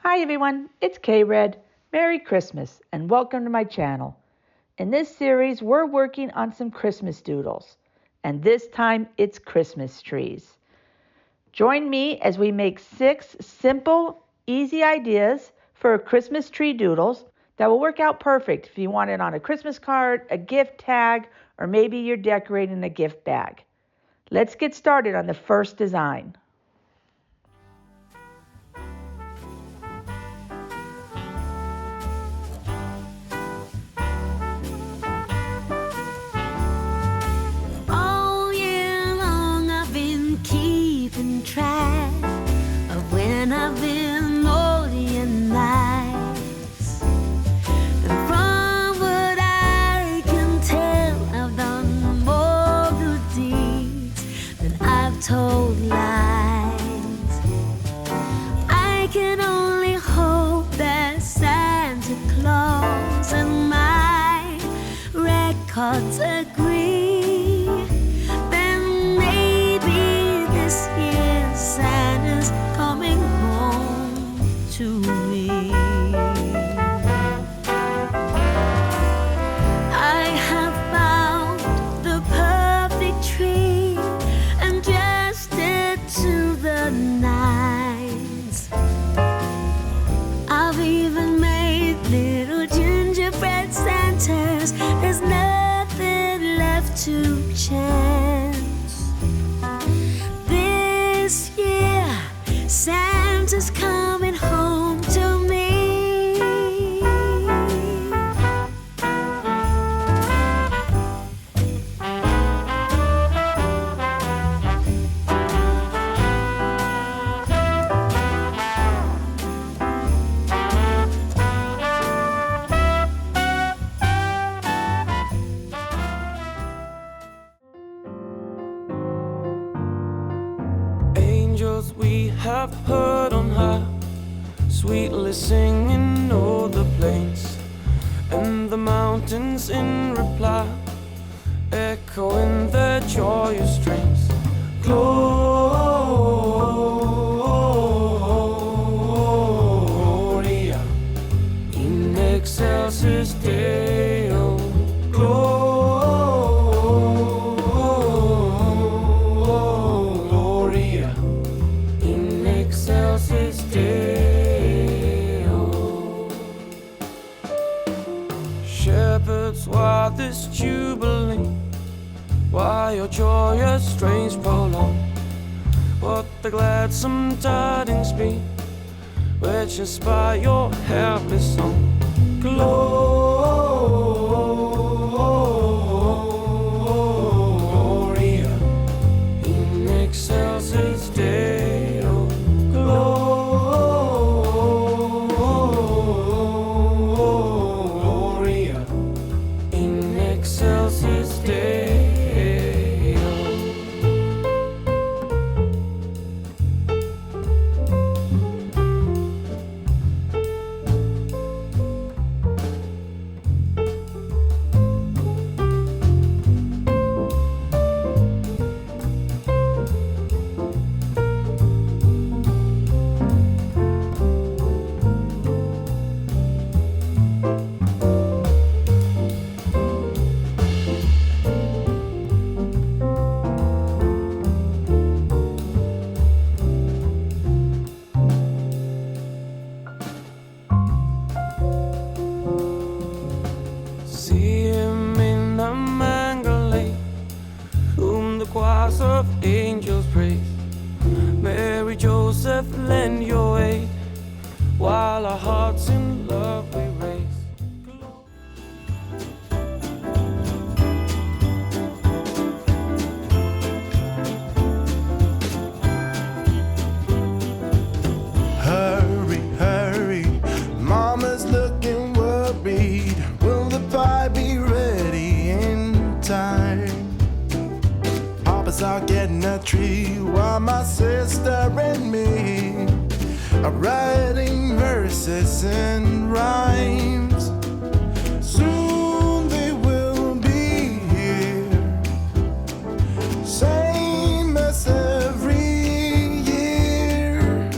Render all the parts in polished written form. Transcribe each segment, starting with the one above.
Hi everyone, it's K-Red. Merry Christmas and welcome to my channel. In this series, we're working on some Christmas doodles, and this time it's Christmas trees. Join me as we make 6 simple, easy ideas for Christmas tree doodles that will work out perfect if you want it on a Christmas card, a gift tag, or maybe you're decorating a gift bag. Let's get started on the first design. I've been naughty and nice, and from what I can tell, I've done more good deeds than I've told lies. I can only hope that Santa Claus and my records agree. Then maybe this year Santa's coming to me. I have found the perfect tree and dressed it to the nines. I've even made little gingerbread Santas. There's nothing left to chance. This year Santa's coming home to me. Angels we have heard on high, sweetly singing o'er the plains, and the mountains in reply, echoing their joyous strains. Gloria in excelsis Deo. Gloria in excelsis Deo. Shepherds, why this jubilee? Why your joyous strains prolong? What the gladsome tidings be, which inspire your happy song? Gloria in excelsis Deo. Gloria in excelsis Deo. See him in the mangle lane, whom the choirs of angels praise. Mary, Joseph, lend your aid, while our hearts in love we raise. Hurry, hurry, Mama's looking worried. Will the pie be ready in time? Papa's out getting a tree while my sister and me are writing verses and rhymes. Soon they will be here, same as every year.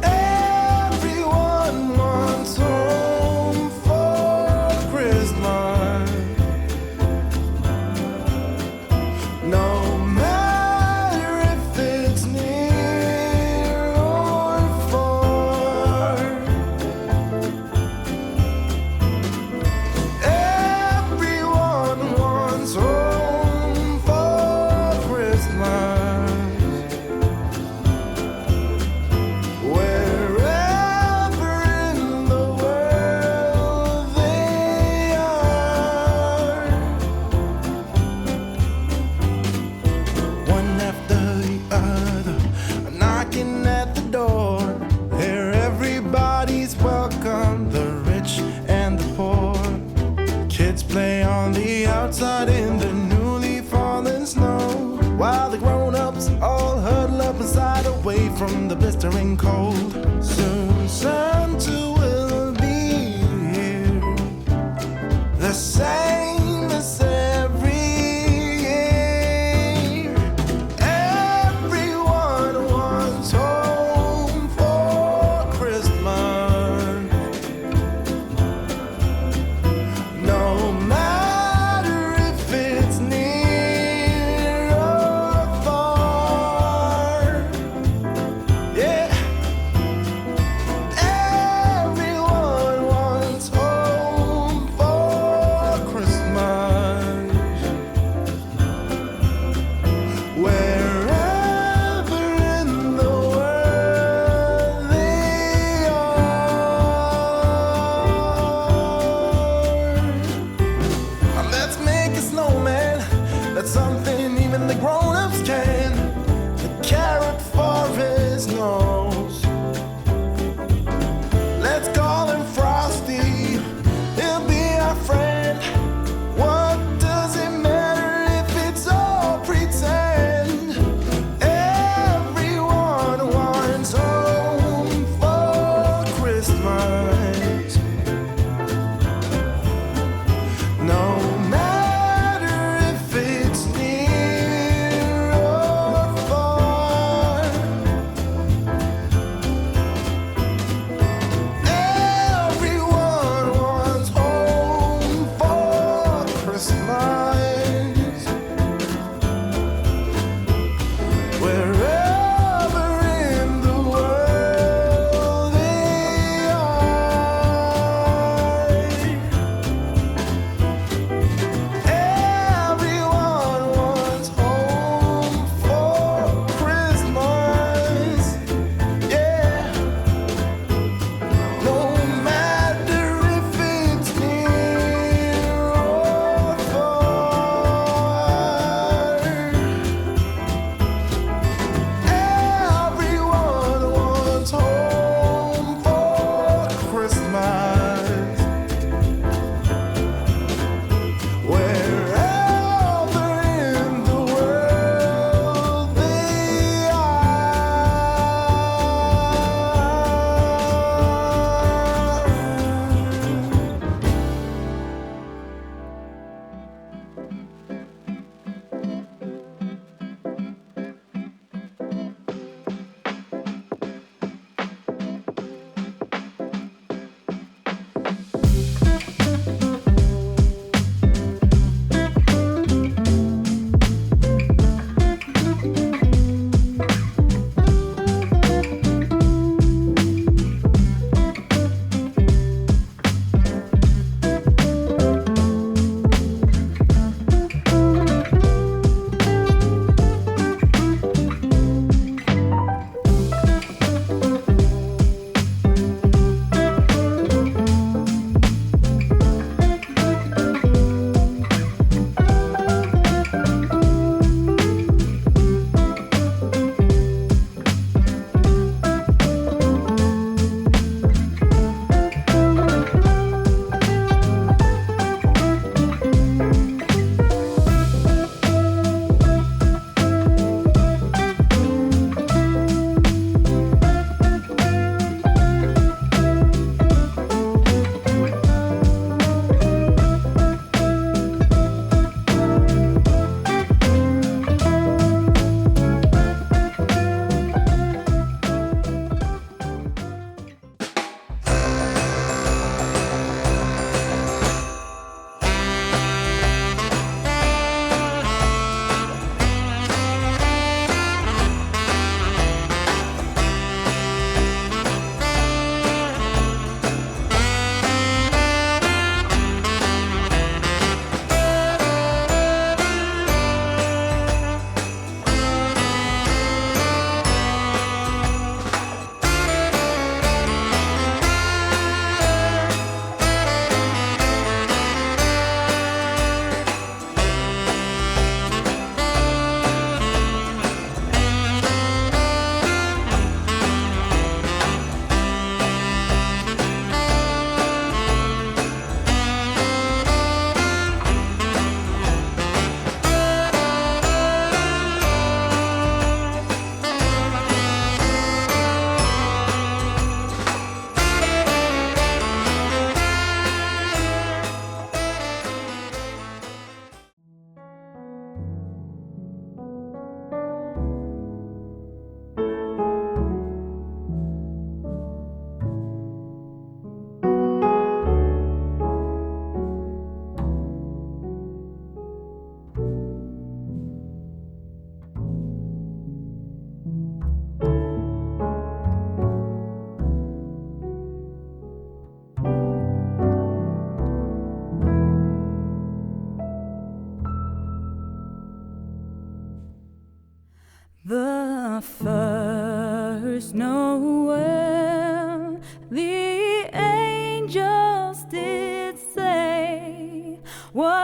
Everyone outside in the newly fallen snow, while the grown-ups all huddle up inside away from the blistering cold. Soon Santa will be here, the same as every year. Everyone wants home for Christmas, no matter if it's near or far. Yeah,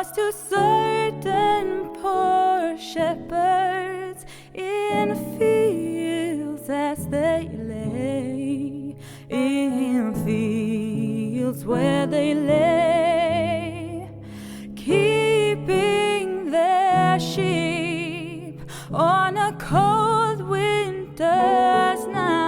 was to certain poor shepherds in fields as they lay, in fields where they lay, keeping their sheep on a cold winter's night.